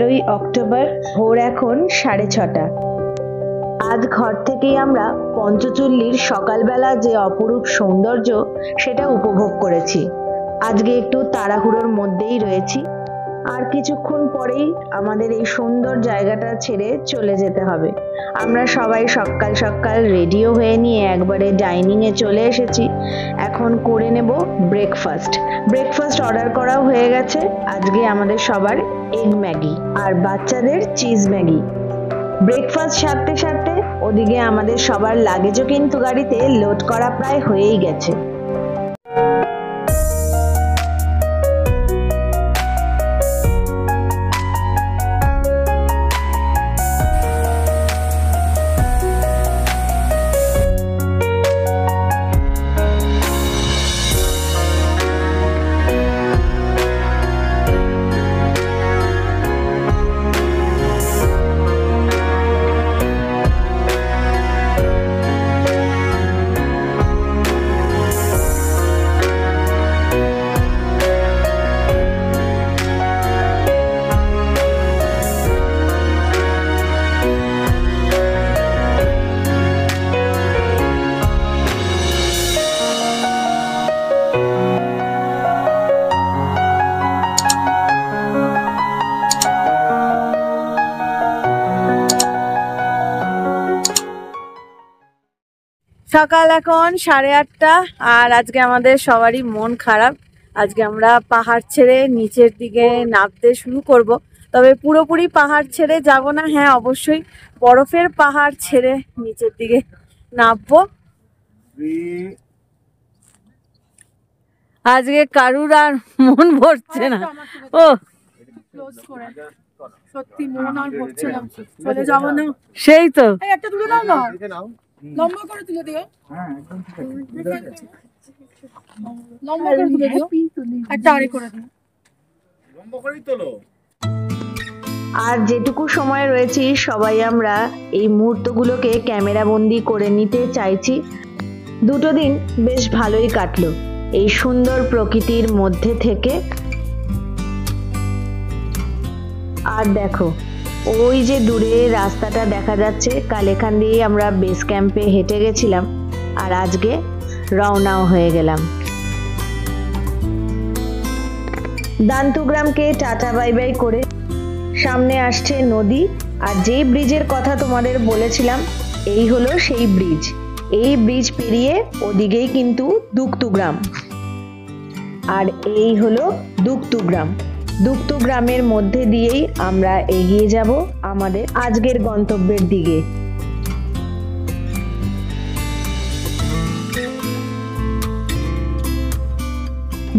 13ই October, ভোর এখন 6:30। আজ ঘর থেকেই আমরা পঞ্চচুল্লির সকালবেলা যে অপরূপ সৌন্দর্য সেটা উপভোগ করেছি। আজকে একটু তাড়াহুড়োর মধ্যেই রয়েছি, আর কিছুক্ষণ পরেই আমাদের এই সুন্দর জায়গাটা ছেড়ে চলে যেতে হবে। আমরা সবাই সকাল সকাল রেডিও হয়ে নিয়ে একবারে ডাইনিংয়ে চলে এসেছি। এখন করে নেব ব্রেকফাস্ট অর্ডার করাও হয়ে গেছে। আজকে আমাদের সবার এগ ম্যাগি আর বাচ্চাদের চিজ ম্যাগি। ব্রেকফাস্ট সারতে সারতে ওদিকে আমাদের সবার লাগেজও কিন্তু গাড়িতে লোড করা প্রায় হয়েই গেছে। সকাল এখন 8:30 আর আজকে আমাদের সবারই মন খারাপ। আজকে আমরা পাহাড় ছেড়ে নিচের দিকে নামতে শুরু করব, তবে পুরোপুরি পাহাড় ছেড়ে যাব না। হ্যাঁ, অবশ্যই বরফের পাহাড় ছেড়ে নিচের দিকে নামবো। আজকে কারুর আর মন ভরছে না। ও সত্যি মন আর ভরছে না, চলে যাব না। সেই তো, একটা তুলে দাও না, লম্বা করে তুলে দিও। লম্বা করে তুলে দিও, একটা আড়ি করে দিও, লম্বা করেই তোলো। আর যেটুকু সময় রয়েছে সবাই আমরা এই মুহূর্তগুলোকে ক্যামেরা বন্দি করে নিতে চাইছি। দুটো দিন বেশ ভালোই কাটলো এই সুন্দর প্রকৃতির মধ্যে থেকে। আর দেখো, ওই যে দূরে রাস্তাটা দেখা যাচ্ছে, কাল এখান দিয়েই আমরা বেস ক্যাম্পে হেঁটে গেছিলাম, আর আজকে রওনাও হয়ে গেলাম। দান্তুগ্রামকে টাটা বাই বাই করে সামনে আসছে নদী, আর যেই ব্রিজের কথা তোমাদের বলেছিলাম এই হলো সেই ব্রিজ। এই ব্রিজ পেরিয়ে ওদিকেই কিন্তু দুগতুগ্রাম, আর এই হলো দুগতুগ্রাম। দুগতুগ্রামের মধ্যে দিয়েই আমরা এগিয়ে যাব আমাদের আজকের গন্তব্যের দিকে।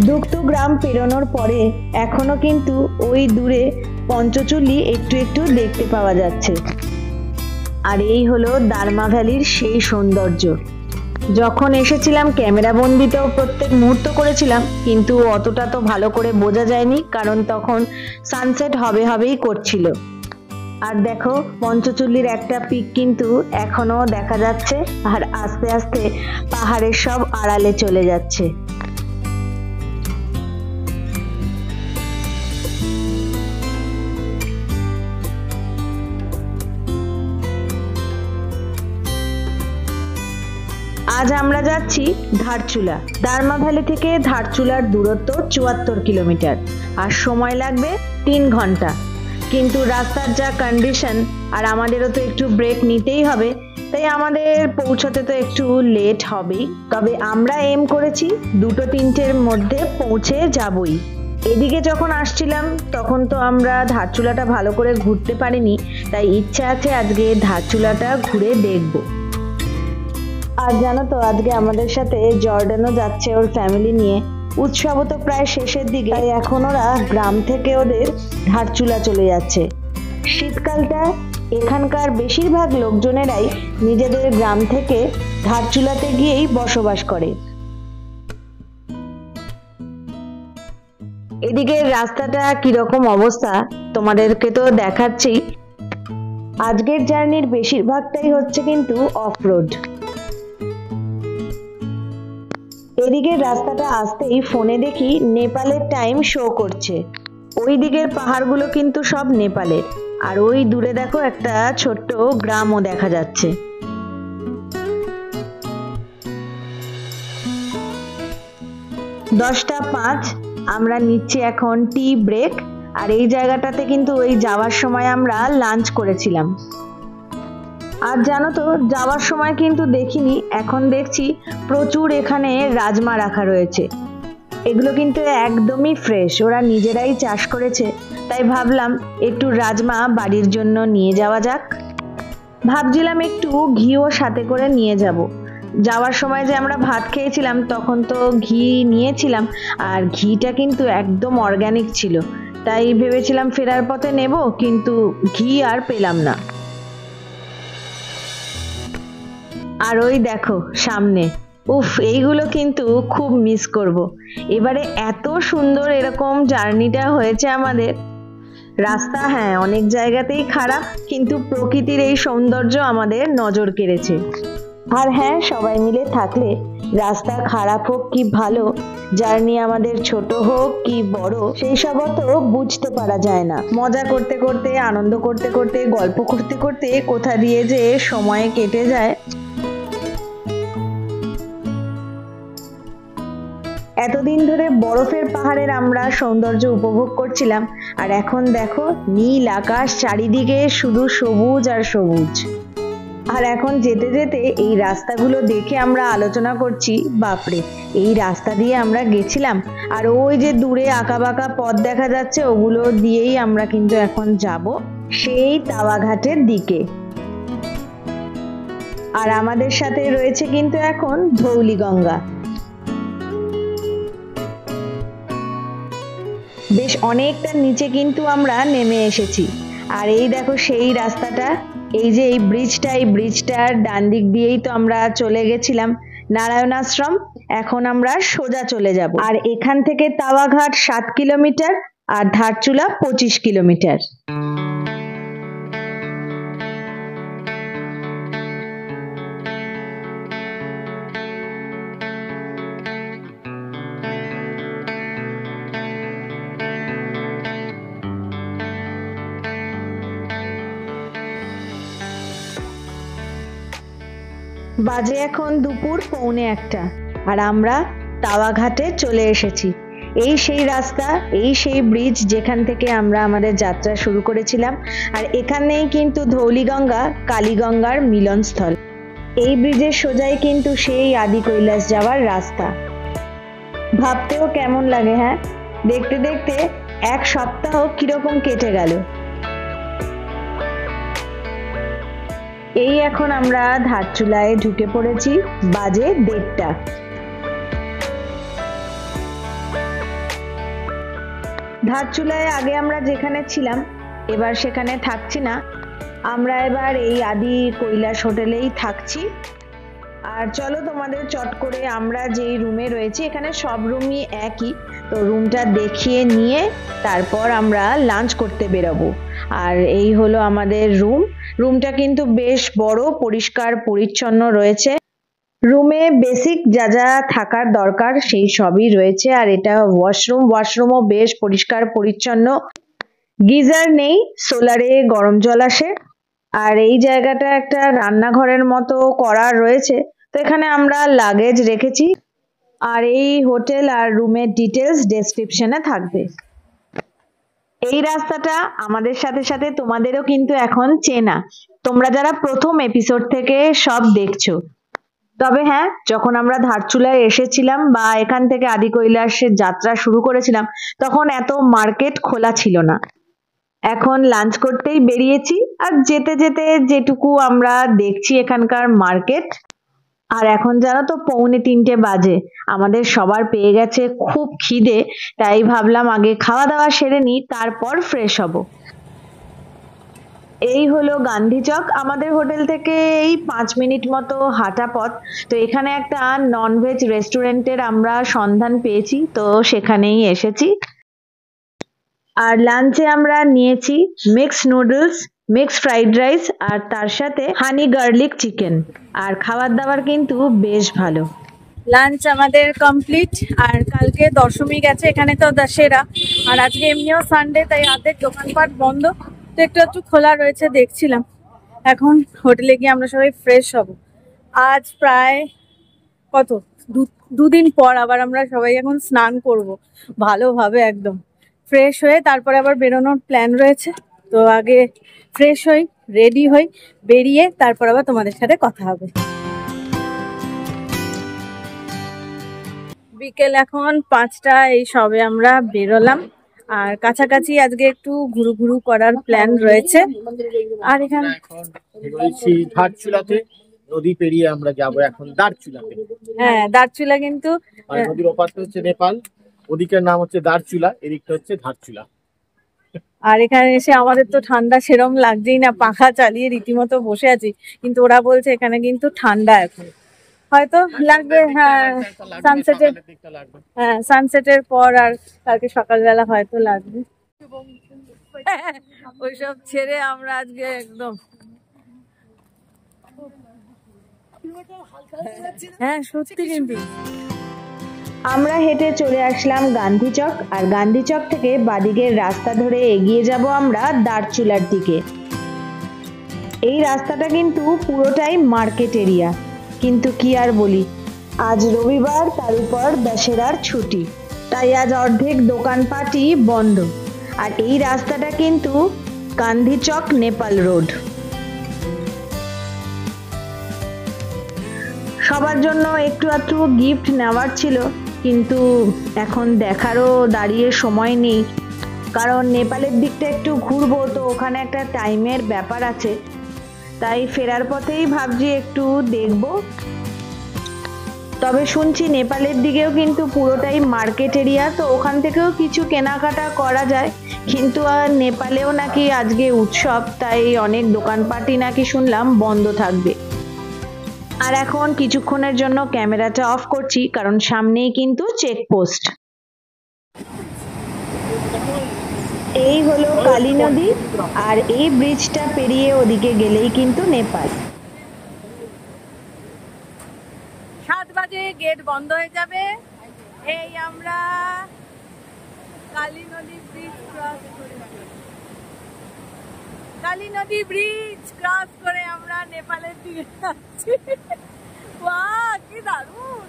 দুগতুগ্রাম পেরোনোর পরে এখনো কিন্তু ওই দূরে পঞ্চচুল্লি একটু একটু দেখতে পাওয়া যাচ্ছে। আর এই হলো দারমা ভ্যালির সেই সৌন্দর্য। যখন এসেছিলাম ক্যামেরা বন্দিতেও প্রত্যেক মুহূর্ত করেছিলাম, কিন্তু অতটা তো ভালো করে বোঝা যায়নি, কারণ তখন সানসেট হবেই করছিল। আর দেখো, পঞ্চচুল্লির একটা পিক কিন্তু এখনো দেখা যাচ্ছে, আর আস্তে আস্তে পাহাড়ের সব আড়ালে চলে যাচ্ছে। আজ আমরা যাচ্ছি ধারচুলা। দারমা ভ্যালি থেকে ধারচুলার দূরত্ব 74 কিলোমিটার, আর সময় লাগবে 3 ঘন্টা। কিন্তু রাস্তার যা কন্ডিশন, আর আমাদেরও তো একটু ব্রেক নিতেই হবে, তাই আমাদের পৌঁছতে তো একটু লেট হবেই। তবে আমরা এম করেছি 2-3টের মধ্যে পৌঁছে যাবই। এদিকে যখন আসছিলাম তখন তো আমরা ধারচুলাটা ভালো করে ঘুরতে পারিনি, তাই ইচ্ছা আছে আজকে ধারচুলাটা ঘুরে দেখব। আর জানো তো, আজকে আমাদের সাথে জর্ডানও যাচ্ছে ওর ফ্যামিলি নিয়ে। উৎসব তো প্রায় শেষের দিকে, তাই এখন ওরা গ্রাম থেকে ওদের ধারচুলা চলে যাচ্ছে। শীতকালটা এখানকার বেশিরভাগ লোকজনেরাই নিজেদের গ্রাম থেকে ধারচুলাতে গিয়েই বসবাস করে। এদিকে রাস্তাটা কিরকম অবস্থা তোমাদেরকে তো দেখাচ্ছি। আজকের জার্নির বেশিরভাগটাই হচ্ছে কিন্তু অফ রোড। এদিকে রাস্তাটা আসতেই ফোনে দেখি নেপালের টাইম শো করছে। ওই দিকের পাহাড়গুলো কিন্তু সব নেপালের, আর ওই দূরে দেখো একটা ছোট্ট গ্রামও দেখা যাচ্ছে। 10:05 আমরা নিচ্ছি এখন টি ব্রেক। আর এই জায়গাটাতে কিন্তু ওই যাওয়ার সময় আমরা লাঞ্চ করেছিলাম। আর জানো তো, যাওয়ার সময় কিন্তু দেখিনি, এখন দেখছি প্রচুর এখানে রাজমা রাখা রয়েছে। এগুলো কিন্তু একদমই ফ্রেশ, ওরা নিজেরাই চাষ করেছে, তাই ভাবলাম একটু রাজমা বাড়ির জন্য নিয়ে যাওয়া যাক। ভাবছিলাম একটু ঘিও সাথে করে নিয়ে যাব। যাওয়ার সময় যে আমরা ভাত খেয়েছিলাম তখন তো ঘি নিয়েছিলাম, আর ঘিটা কিন্তু একদম অর্গানিক ছিল, তাই ভেবেছিলাম ফেরার পথে নেব, কিন্তু ঘি আর পেলাম না। আর ওই দেখো সামনে, উফ, এইগুলো কিন্তু খুব মিস করব। এবারে এত সুন্দর এরকম জার্নিটা হয়েছে আমাদের। রাস্তা হ্যাঁ অনেক জায়গাতেই খারাপ, কিন্তু প্রকৃতির এই সৌন্দর্য আমাদের নজর কেড়েছে। আর হ্যাঁ, সবাই মিলে থাকলে রাস্তা খারাপ হোক কি ভালো, জার্নি আমাদের ছোট হোক কি বড়, সেই সব তো বুঝতে পারা যায় না। মজা করতে করতে, আনন্দ করতে করতে, গল্প করতে করতে কোথা দিয়ে যে সময় কেটে যায়। এতদিন ধরে বরফের পাহাড়ের আমরা সৌন্দর্য উপভোগ করছিলাম, আর এখন দেখো নীল আকাশ, চারিদিকে শুধু সবুজ আর সবুজ। আর এখন যেতে যেতে এই রাস্তাগুলো দেখে আমরা আলোচনা করছি, বাপরে, এই রাস্তা দিয়ে আমরা গেছিলাম, আর ওই যে দূরে আঁকাবাঁকা পথ দেখা যাচ্ছে, ওগুলো দিয়েই আমরা কিন্তু এখন যাব সেই তাওয়াঘাটের দিকে। আর আমাদের সাথে রয়েছে কিন্তু এখন ধৌলিগঙ্গা। বেশ অনেকটা নিচে কিন্তু আমরা নেমে এসেছি। আর এই দেখো সেই রাস্তাটা, এই যে এই ব্রিজটার ডান দিক দিয়েই তো আমরা চলে গেছিলাম নারায়ণ আশ্রম। এখন আমরা সোজা চলে যাব। আর এখান থেকে তাওয়াঘাট 7 কিলোমিটার আর ধারচুলা 25 কিলোমিটার। বাজে এখন দুপুর 1:45, আর আমরা তাওয়াঘাটে চলে এসেছি। এই সেই রাস্তা, এই সেই ব্রিজ যেখান থেকে আমরা আমাদের যাত্রা শুরু করেছিলাম। আর এখানেই কিন্তু ধৌলিগঙ্গা কালীগঙ্গার মিলনস্থল। এই ব্রিজের সোজাই কিন্তু সেই আদি কৈলাস যাওয়ার রাস্তা। ভাবতেও কেমন লাগে, হ্যাঁ, দেখতে দেখতে 1 সপ্তাহ কিরকম কেটে গেল। এই এখন আমরা ধারচুলায় ঢুকে পড়েছি, বাজে 1:30। ধারচুলায় আগে আমরা যেখানে ছিলাম এবার সেখানে থাকছি না, আমরা এবার এই আদি কৈলাস হোটেলেই থাকছি। আর চলো তোমাদের চট করে আমরা যেই রুমে রয়েছি, এখানে সব রুমই একই, তো রুমটা দেখিয়ে নিয়ে তারপর আমরা লাঞ্চ করতে বেরোবো। আর এই হলো আমাদের রুমটা কিন্তু বেশ বড়, পরিষ্কার পরিচ্ছন্ন রয়েছে। রুমে বেসিক যা যা থাকার দরকার সেই সবই রয়েছে। আর এটা ওয়াশরুমও বেশ পরিষ্কার পরিচ্ছন্ন। গিজার নেই, সোলারে গরম জল আসে। আর এই জায়গাটা একটা রান্নাঘরের মতো করা রয়েছে, তো এখানে আমরা লাগেজ রেখেছি। আর এই হোটেল আর রুমের ডিটেলস ডেসক্রিপশনে থাকবে। এই রাস্তাটা আমাদের সাথে সাথে তোমাদেরও কিন্তু এখন চেনা, তোমরা যারা প্রথম এপিসোড থেকে সব দেখছো। তবে হ্যাঁ, যখন আমরা ধারচুলায় এসেছিলাম বা এখান থেকে আদি কৈলাসের যাত্রা শুরু করেছিলাম, তখন এত মার্কেট খোলা ছিল না। এখন লাঞ্চ করতেই বেরিয়েছি, আর যেতে যেতে যেটুকু আমরা দেখছি এখানকার মার্কেট। আর এখন জানো তো 2:45 বাজে, আমাদের সবার পেয়ে গেছে খুব খিদে, তাই ভাবলাম আগে খাওয়া দাওয়া সেরে নিই, তারপর ফ্রেশ হব। এই হলো গান্ধী চক, আমাদের হোটেল থেকে এই 5 মিনিট মতো হাঁটা পথ। তো এখানে একটা ননভেজ রেস্টুরেন্টের আমরা সন্ধান পেয়েছি, তো সেখানেই এসেছি। আর লাঞ্চে আমরা নিয়েছি mixed noodles, mixed fried rice, আর তার সাথে হানি গার্লিক চিকেন। আর খাবার দাবার কিন্তু বেশ ভালো। লাঞ্চ আমাদের কমপ্লিট। আর কালকে দশমী গেছে, এখানে তো দশেরা, আর আজকে এমনিও সানডে, তাই অর্ধেক দোকানপাট বন্ধ, তো একটু একটু খোলা রয়েছে দেখছিলাম। এখন হোটেলে গিয়ে আমরা সবাই ফ্রেশ হব। আজ প্রায় কত দুদিন পর আবার আমরা সবাই এখন স্নান করব ভালোভাবে, একদম ফ্রেশ হয়ে তারপরে আবার বেরোনোর প্ল্যান রয়েছে। তো আগে ফ্রেশ হই, রেডি হই, বেরিয়ে তারপর আবার তোমাদের সাথে কথা হবে। বিকেল এখন 5টা, এই সবে আমরা বেরোলাম। আর কাছাকাছি আজকে একটু ঘুরু ঘুরু করার প্ল্যান রয়েছে। আর এখানে এখন রয়েছি ধারচুলাতে, নদী পেরিয়ে আমরা যাব এখন দারচুলাতে। হ্যাঁ, দারচুলা কিন্তু আর নদীর ওপারটা হচ্ছে নেপাল, ওদিকের নাম হচ্ছে দারচুলা, এদিকটা হচ্ছে ধারচুলা। আর এখানে এসে আমাদের তো ঠান্ডা সেরম লাগছেই না, পাখা চালিয়ে রীতিমতো বসে আছি, কিন্তু ওরা বলছে এখানে কিন্তু ঠান্ডা এখন, হয়তো লাগবে। হ্যাঁ, সানসেটের, হ্যাঁ সানসেটের পর আর কালকে সকালবেলা হয়তো লাগবে। ওইসব ছেড়ে আমরা আজকে একদম, হ্যাঁ সত্যি কিন্তু আমরা হেঁটে চলে আসলাম গান্ধী চক, আর গান্ধী চক থেকে বাদিকের রাস্তা ধরে এগিয়ে যাব আমরা দারচুলার দিকে। এই রাস্তাটা কিন্তু পুরোটাই মার্কেট এরিয়া, কিন্তু কি আর বলি, আজ রবিবার, তার উপর দশেরার ছুটি, তাই আজ অর্ধেক দোকানপাটই বন্ধ। আর এই রাস্তাটা কিন্তু গান্ধী চক নেপাল রোড। সবার জন্য একটু একটু গিফট নেওয়ার ছিল, কিন্তু এখন দেখারও দাঁড়িয়ে সময় নেই, কারণ নেপালের দিকটা একটু ঘুরবো, তো ওখানে একটা টাইমের ব্যাপার আছে, তাই ফেরার পথেই ভাবছি একটু দেখব। তবে শুনছি নেপালের দিকেও কিন্তু পুরোটাই মার্কেট এরিয়া, তো ওখান থেকেও কিছু কেনাকাটা করা যায়, কিন্তু আর নেপালেও নাকি আজকে উৎসব, তাই অনেক দোকানপাটই নাকি শুনলাম বন্ধ থাকবে। আর এখন কিছুক্ষণের জন্য ক্যামেরাটা অফ করছি, কারণ সামনেই কিন্তু চেকপোস্ট। এই হলো কালী নদী, আর এই ব্রিজটা পেরিয়ে ওদিকে গেলেই কিন্তু নেপাল। 7 বাজে গেট বন্ধ হয়ে যাবে। এই আমরা কালী নদী ব্রিজ ক্রস করে, কালী নদী ব্রিজ ক্রস করে আমরা নেপালের দিকে যাচ্ছি। বাহ, কি দারুণ!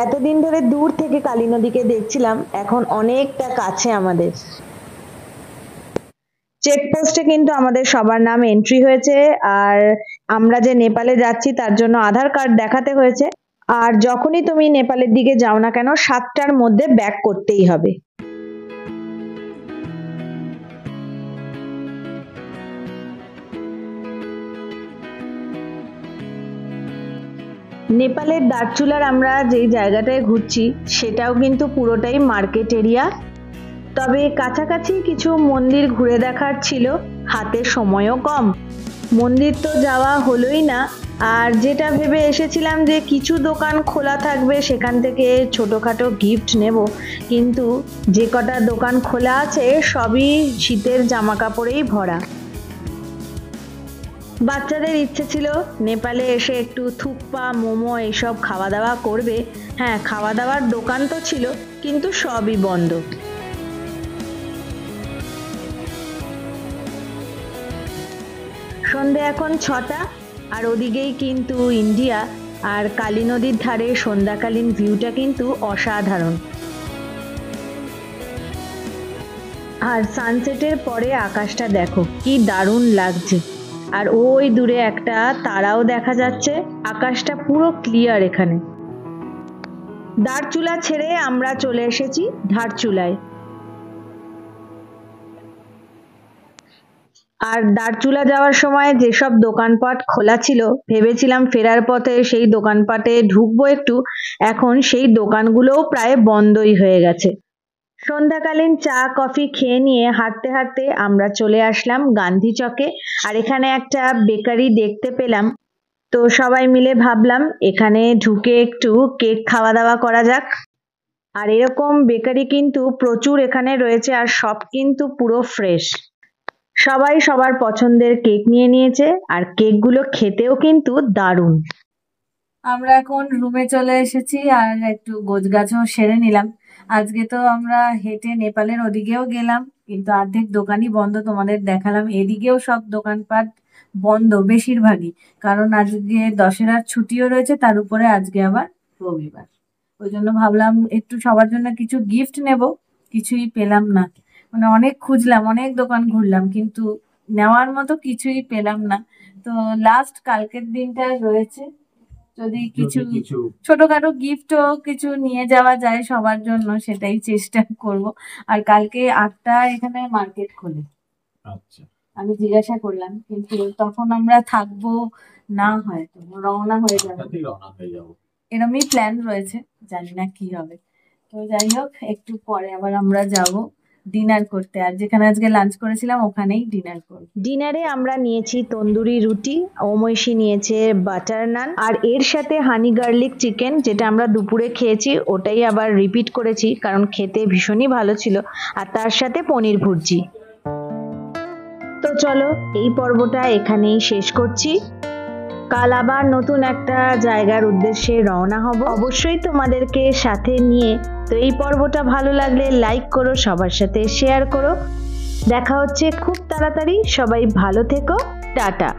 এতদিন ধরে দূর থেকে কালী নদীকে দেখছিলাম, এখন অনেকটা কাছে আমাদের। চেকপোস্টে কিন্তু আমাদের সবার নাম এন্ট্রি হয়েছে, আর আমরা যে নেপালে যাচ্ছি তার জন্য আধার কার্ড দেখাতে হয়েছে। আর যখনই তুমি নেপালের দিকে যাও না কেন, 7টার মধ্যে ব্যাক করতেই হবে। নেপালের দারচুলার আমরা যেই জায়গাটায় ঘুরছি সেটাও কিন্তু পুরোটাই মার্কেট এরিয়া, তবে কাছাকাছি কিছু মন্দির ঘুরে দেখার ছিল, হাতে সময়ও কম, মন্দির তো যাওয়া হলোই না। আর যেটা ভেবে এসেছিলাম যে কিছু দোকান খোলা থাকবে, সেখান থেকে ছোটোখাটো গিফট নেব, কিন্তু যে কটা দোকান খোলা আছে সবই শীতের জামা কাপড়েই ভরা। বাচ্চাদের ইচ্ছে ছিল নেপালে এসে একটু থুকপা, মোমো এইসব খাওয়া দাওয়া করবে। হ্যাঁ, খাওয়া দাওয়ার দোকান তো ছিল, কিন্তু সবই বন্ধ। সন্ধে এখন 6টা, আর ওদিকেই কিন্তু ইন্ডিয়া, আর কালী নদীর ধারে সন্ধ্যাকালীন ভিউটা কিন্তু অসাধারণ। আর সানসেটের পরে আকাশটা দেখো কি দারুণ লাগছে, আর ওই দূরে একটা তারাও দেখা যাচ্ছে, আকাশটা পুরো ক্লিয়ার এখানে। দারচুলা ছেড়ে আমরা চলে এসেছি ধারচুলায়। আর দারচুলা যাওয়ার সময় যেসব দোকানপাট খোলা ছিল, ভেবেছিলাম ফেরার পথে সেই দোকানপাটে ঢুকবো একটু, এখন সেই দোকানগুলোও প্রায় বন্ধই হয়ে গেছে। সন্ধ্যাকালীন চা কফি খেয়ে নিয়ে হাঁটতে হাঁটতে আমরা চলে আসলাম গান্ধী চকে, আর এখানে একটা বেকারি দেখতে পেলাম, তো সবাই মিলে ভাবলাম এখানে ঢুকে একটু কেক খাওয়া দাওয়া করা যাক। আর এরকম বেকারি কিন্তু প্রচুর এখানে রয়েছে, আর সব কিন্তু পুরো ফ্রেশ। সবাই সবার পছন্দের কেক নিয়ে নিয়েছে, আর কেকগুলো খেতেও কিন্তু দারুণ। আমরা এখন রুমে চলে এসেছি আর একটু গোছগাছও সেরে নিলাম। আজকে তো আমরা হেঁটে নেপালের ওদিকেও গেলাম, কিন্তু অর্ধেক দোকানই বন্ধ, তোমাদের দেখালাম। এদিকেও সব দোকানপাট বন্ধ বেশিরভাগই, কারণ আজকে দশেরার ছুটিও রয়েছে, তার উপরে আজকে আবার রবিবার। ওই জন্য ভাবলাম একটু সবার জন্য কিছু গিফট নেব, কিছুই পেলাম না। মানে অনেক খুঁজলাম, অনেক দোকান ঘুরলাম, কিন্তু নেওয়ার মতো কিছুই পেলাম না। তো লাস্ট কালকের দিনটা রয়েছে, যদি কিছু ছোটখাটো গিফটও কিছু নিয়ে যাওয়া যায় সবার জন্য, সেটাই চেষ্টা করব। আর কালকে 8টা এখানে মার্কেট খোলে, আচ্ছা, আমি জিজ্ঞাসা করলাম, কিন্তু তখন আমরা থাকবো না, হয়তো রওনা হয়ে যাবো, তাতেই রওনা হয়ে যাবো। এরমই প্ল্যান রয়েছে, জানি না কি হবে। তো যাই হোক, একটু পরে আবার আমরা যাব ডিনার করতে, আর যেখানে আজকে লাঞ্চ করেছিলাম ওখানেই ডিনার করব। ডিনারে আমরা নিয়েছি তন্দুরি রুটি, ওমৈশি নিয়েছে বাটার নান, আর এর সাথে হানি গার্লিক চিকেন, যেটা আমরা দুপুরে খেয়েছি ওটাই আবার রিপিট করেছি, কারণ খেতে ভীষণই ভালো ছিল। আর তার সাথে পনির ভুর্জি। তো চলো, এই পর্বটা এখানেই শেষ করছি। কাল আবার নতুন একটা জায়গার উদ্দেশ্যে রওনা হব, অবশ্যই তোমাদেরকে সাথে নিয়ে। তো এই পর্বটা ভালো লাগলে লাইক করো, সবার সাথে শেয়ার করো। দেখা হচ্ছে খুব তাড়াতাড়ি, সবাই ভালো থেকো, টাটা।